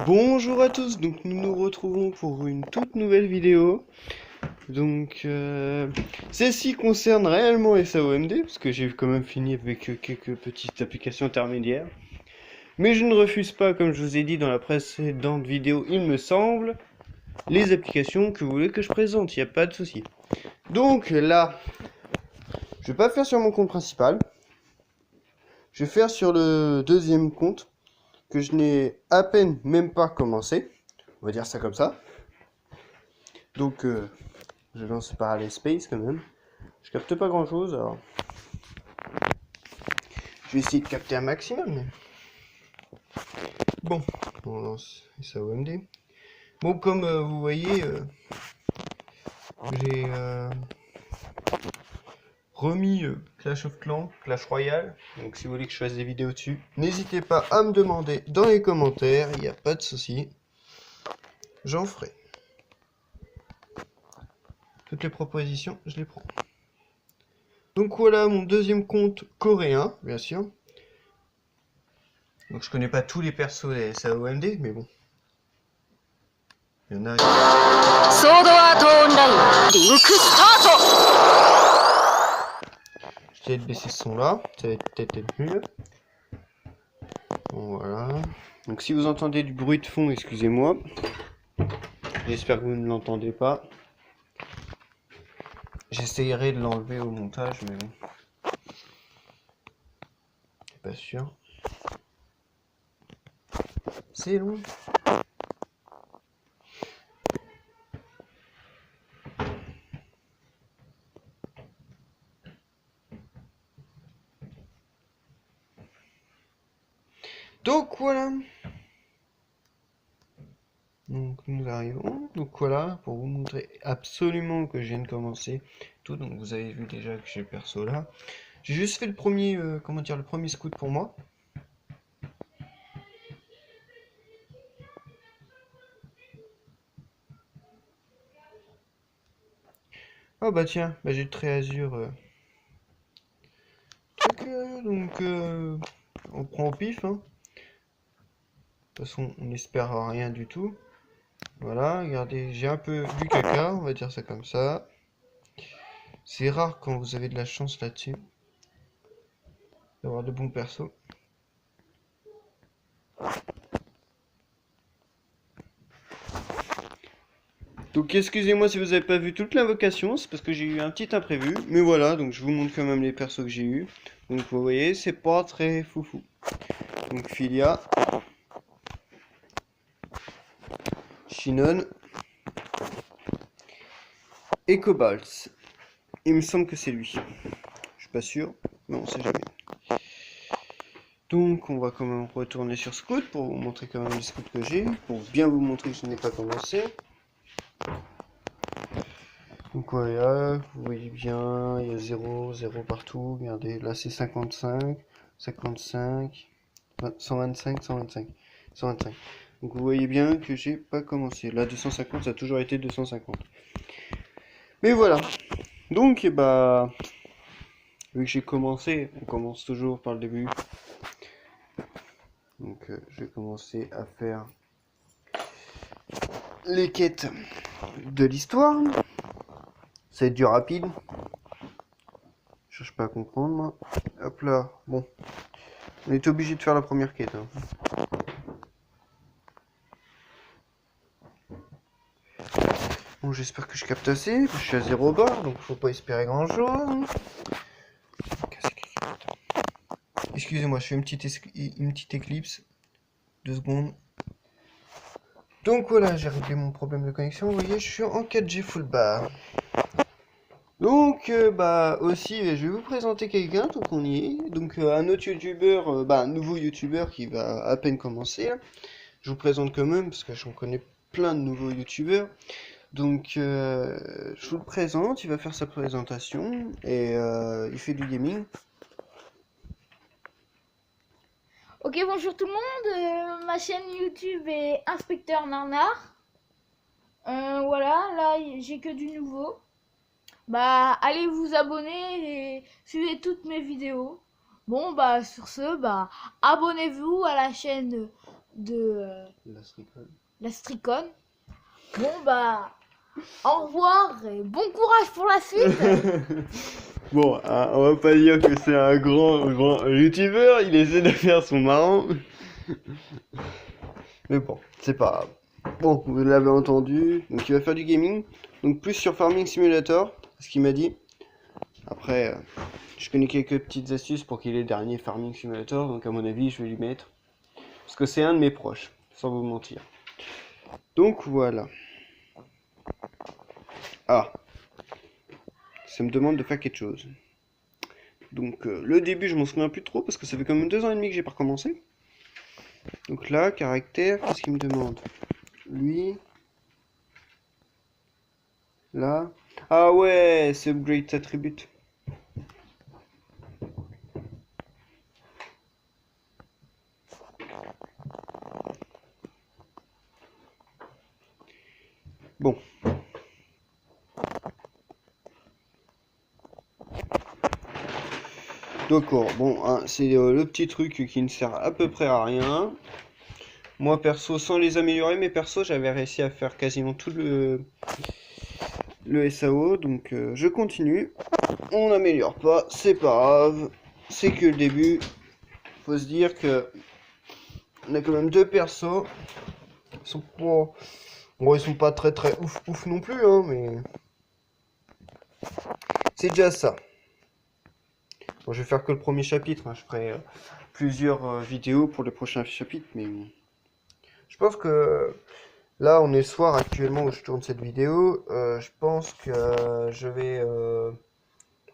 Bonjour à tous, donc nous nous retrouvons pour une toute nouvelle vidéo. Donc celle-ci concerne réellement SAOMD, parce que j'ai quand même fini avec quelques petites applications intermédiaires. Mais je ne refuse pas, comme je vous ai dit dans la précédente vidéo, il me semble, les applications que vous voulez que je présente, il n'y a pas de souci. Donc là, je vais pas faire sur mon compte principal, je vais faire sur le deuxième compte, que je n'ai à peine même pas commencé, on va dire ça comme ça. Donc je lance par l'espace quand même. Je capte pas grand chose, alors je vais essayer de capter un maximum. Mais... Bon, on lance SAOMD. Bon, comme vous voyez, j'ai remis Clash of Clans, Clash Royale. Donc si vous voulez que je fasse des vidéos dessus, n'hésitez pas à me demander dans les commentaires, il n'y a pas de souci. J'en ferai. Toutes les propositions, je les prends. Donc voilà mon deuxième compte coréen, bien sûr. Donc je connais pas tous les persos des SAOMD, mais bon. Il y en a. Sword Art Online Link Start. Je vais peut-être baisser ce son là, ça va peut-être mieux. Bon, voilà. Donc si vous entendez du bruit de fond, excusez-moi. J'espère que vous ne l'entendez pas. J'essayerai de l'enlever au montage, mais bon. C'est pas sûr. C'est long. Donc voilà. Donc nous arrivons. Donc voilà, pour vous montrer absolument que je viens de commencer tout. Donc vous avez vu déjà que j'ai le perso là. J'ai juste fait le premier, comment dire, le premier scout pour moi. Oh bah tiens, bah j'ai le trait azur. Donc on prend au pif, hein. De toute façon, on n'espère rien du tout. Voilà, regardez, j'ai un peu du caca, on va dire ça comme ça. C'est rare quand vous avez de la chance là-dessus, d'avoir de bons persos. Donc excusez-moi si vous n'avez pas vu toute l'invocation, c'est parce que j'ai eu un petit imprévu. Mais voilà, donc je vous montre quand même les persos que j'ai eu. Donc vous voyez, c'est pas très foufou. Donc Philia, Shinon et Cobalt. Il me semble que c'est lui. Je suis pas sûr, mais on sait jamais. Donc on va quand même retourner sur Scout pour vous montrer quand même les scouts que j'ai, pour bien vous montrer que je n'ai pas commencé. Donc voilà, vous voyez bien, il y a 0, 0 partout, regardez, là c'est 55, 55, 125, 125, 125. Donc vous voyez bien que j'ai pas commencé, là 250 ça a toujours été 250. Mais voilà, donc bah, vu que j'ai commencé, on commence toujours par le début. Donc je vais commencer à faire les quêtes de l'histoire. Ça va être du rapide. Je cherche pas à comprendre moi. Hop là, bon. On est obligé de faire la première quête. Hein. Bon, j'espère que je capte assez. Je suis à 0 bar, donc faut pas espérer grand chose. Excusez-moi, je fais une petite éclipse. 2 secondes. Donc voilà, j'ai réglé mon problème de connexion. Vous voyez, je suis en 4G full bar. Donc bah aussi je vais vous présenter quelqu'un tant qu'on y est. Donc un autre youtubeur, un nouveau youtubeur qui va à peine commencer. Là. Je vous présente quand même parce que j'en connais plein de nouveaux youtubeurs. Donc je vous le présente, il va faire sa présentation et il fait du gaming. Ok, bonjour tout le monde, ma chaîne YouTube est Inspecteur Narnar. Voilà, là j'ai que du nouveau. Bah allez vous abonner et suivez toutes mes vidéos. Bon bah sur ce, bah abonnez-vous à la chaîne de La stricole. la Stricon. Bon bah, au revoir et bon courage pour la suite. Bon, hein, on va pas dire que c'est un grand youtubeur, il essaie de faire son marrant. Mais bon, c'est pas grave. Bon, vous l'avez entendu, donc il va faire du gaming, donc plus sur Farming Simulator, ce qu'il m'a dit. Après, je connais quelques petites astuces pour qu'il ait le dernier Farming Simulator, donc à mon avis, je vais lui mettre. Parce que c'est un de mes proches, sans vous mentir. Donc voilà. Ah, ça me demande de faire quelque chose. Donc le début, je m'en souviens plus trop, parce que ça fait quand même 2 ans et demi que j'ai pas recommencé. Donc là, caractère, qu'est-ce qu'il me demande? Lui. Là. Ah ouais, c'est upgrade attribute. Bon. D'accord, bon, hein, c'est le petit truc qui ne sert à peu près à rien. Moi perso, sans les améliorer, mes persos, j'avais réussi à faire quasiment tout le SAO, donc je continue. On n'améliore pas, c'est pas grave. C'est que le début. Faut se dire que on a quand même 2 persos. Ils sont pas. Bon, ils sont pas très ouf non plus, hein, mais. C'est déjà ça. Bon, je vais faire que le premier chapitre, hein. Je ferai plusieurs vidéos pour le prochain chapitre, mais. Je pense que. Là, on est le soir actuellement où je tourne cette vidéo. Je pense que je vais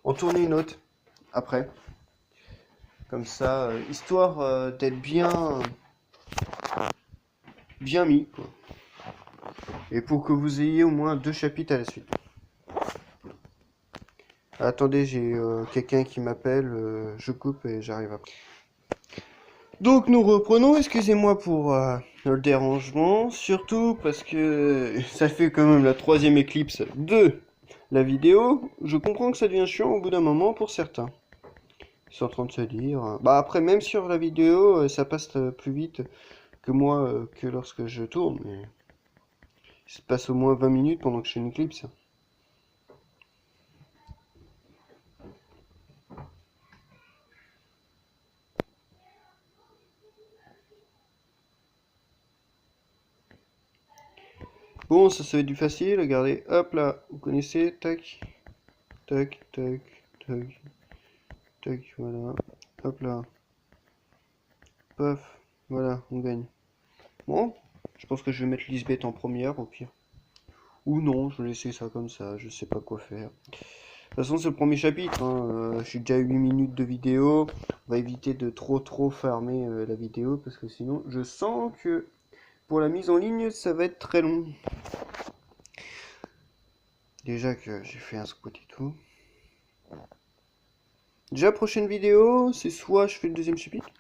en tourner une autre après. Comme ça, histoire d'être bien mis, quoi. Et pour que vous ayez au moins 2 chapitres à la suite. Attendez, j'ai quelqu'un qui m'appelle, je coupe et j'arrive après. Donc nous reprenons, excusez-moi pour le dérangement, surtout parce que ça fait quand même la 3e éclipse de la vidéo. Je comprends que ça devient chiant au bout d'un moment pour certains. Ils sont en train de se dire... Bah après, même sur la vidéo, ça passe plus vite que moi, que lorsque je tourne. Mais... il se passe au moins 20 minutes pendant que je fais une éclipse. Bon, ça va être du facile, regardez, hop là, vous connaissez, tac, tac, tac, tac, tac, voilà, hop là, paf, voilà, on gagne. Bon, je pense que je vais mettre Lisbeth en première au pire. Ou non, je vais laisser ça comme ça, je sais pas quoi faire. De toute façon, c'est le premier chapitre, hein. J'ai déjà 8 minutes de vidéo. On va éviter de trop farmer la vidéo parce que sinon, je sens que pour la mise en ligne, ça va être très long. Déjà que j'ai fait un squat et tout. Déjà, prochaine vidéo, c'est soit je fais le 2e chapitre,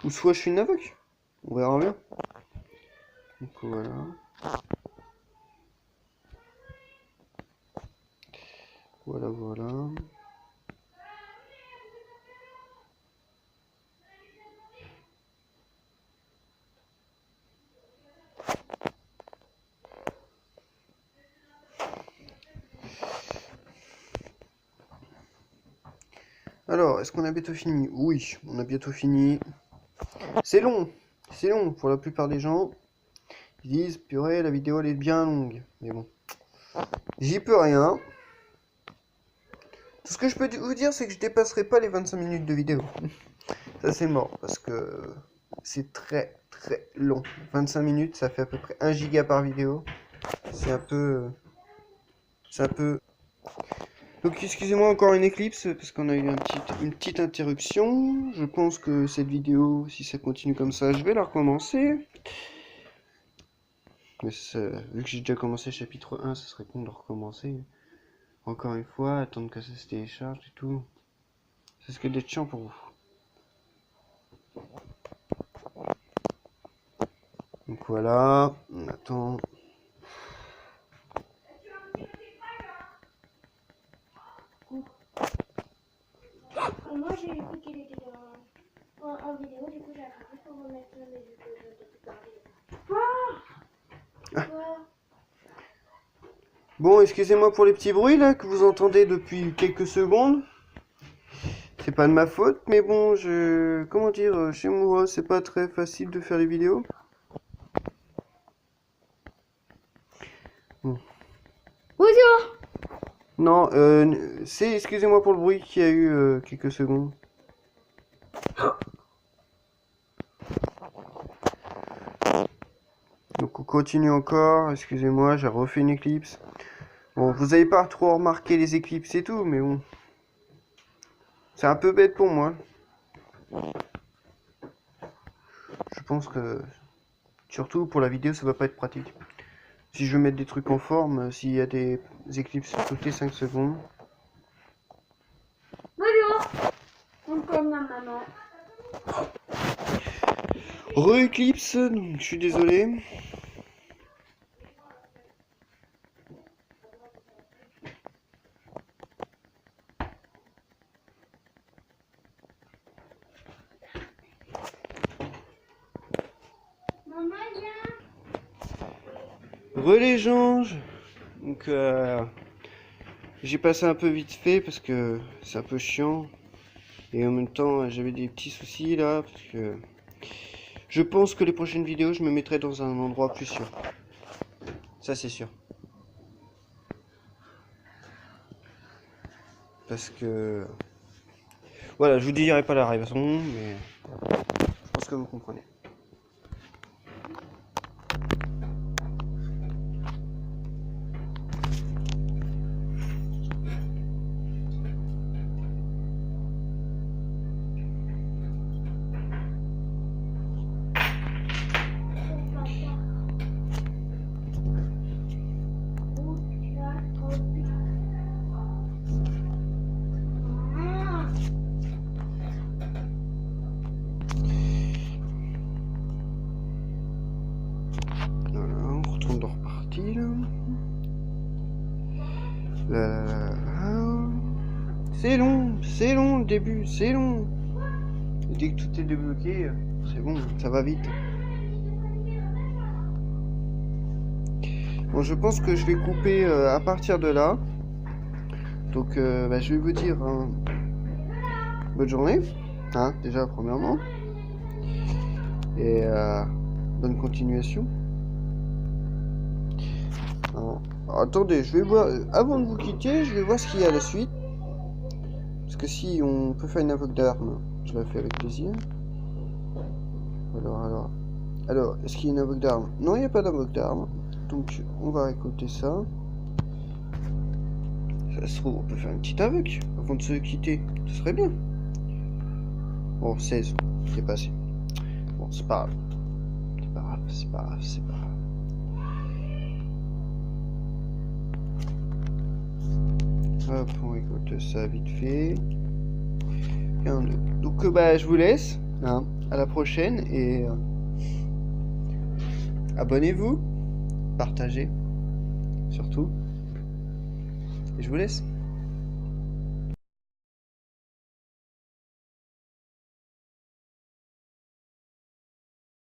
ou soit je fais une invoque. On verra bien. Donc voilà. Voilà. Alors, est-ce qu'on a bientôt fini? Oui, on a bientôt fini. C'est long pour la plupart des gens. Ils disent, purée, la vidéo elle est bien longue. Mais bon, j'y peux rien. Tout ce que je peux vous dire, c'est que je dépasserai pas les 25 minutes de vidéo. Ça c'est mort, parce que c'est très long. 25 minutes, ça fait à peu près 1 giga par vidéo. C'est un peu... Donc excusez-moi encore une éclipse, parce qu'on a eu une petite interruption. Je pense que cette vidéo, si ça continue comme ça, je vais la recommencer. Mais vu que j'ai déjà commencé le chapitre 1, ça serait con de recommencer. Encore une fois, attendre que ça se télécharge et tout. C'est ce que d'être chiant pour vous. Donc voilà, on attend. Moi j'ai vu qu'il était en vidéo, du coup j'ai attrapé pour remettre les vidéos. Bon, excusez-moi pour les petits bruits là que vous entendez depuis quelques secondes. C'est pas de ma faute, mais bon, comment dire, chez moi, c'est pas très facile de faire les vidéos. Bon. Bonjour. Non, excusez-moi pour le bruit qu'il y a eu quelques secondes. Donc on continue encore, excusez-moi, j'ai refait une éclipse. Bon, vous avez pas trop remarqué les éclipses et tout, mais bon. C'est un peu bête pour moi. Je pense que, surtout pour la vidéo, ça va pas être pratique. Si je veux mettre des trucs en forme, s'il y a des éclipses toutes les 5 secondes. Bonjour. Comme ma maman. Re-éclipse, donc je suis désolé. Maman, viens. Re-l'échange. Donc j'ai passé un peu vite fait parce que c'est un peu chiant. Et en même temps, j'avais des petits soucis là, parce que je pense que les prochaines vidéos, je me mettrai dans un endroit plus sûr. Ça, c'est sûr. Parce que... Voilà, je vous dirai pas la raison, mais je pense que vous comprenez. C'est long le début, c'est long. Et dès que tout est débloqué, c'est bon, ça va vite. Bon, je pense que je vais couper à partir de là. Donc, je vais vous dire bonne journée, hein, déjà premièrement. Et bonne continuation. Alors, attendez, je vais voir, avant de vous quitter, je vais voir ce qu'il y a à la suite. Parce que si on peut faire une invoque d'armes, je la fais avec plaisir. Alors, est-ce qu'il y a une invoque d'armes? Non, il n'y a pas d'invoque d'armes. Donc, on va récolter ça. Ça se trouve, on peut faire une petite invoque avant de se quitter. Ce serait bien. Bon, 16, c'est passé. Bon, c'est pas grave. C'est pas grave, c'est pas grave, c'est pas grave. Hop, on récolte ça vite fait. Et un autre. Donc je vous laisse. Hein, à la prochaine et abonnez-vous, partagez surtout. Et je vous laisse.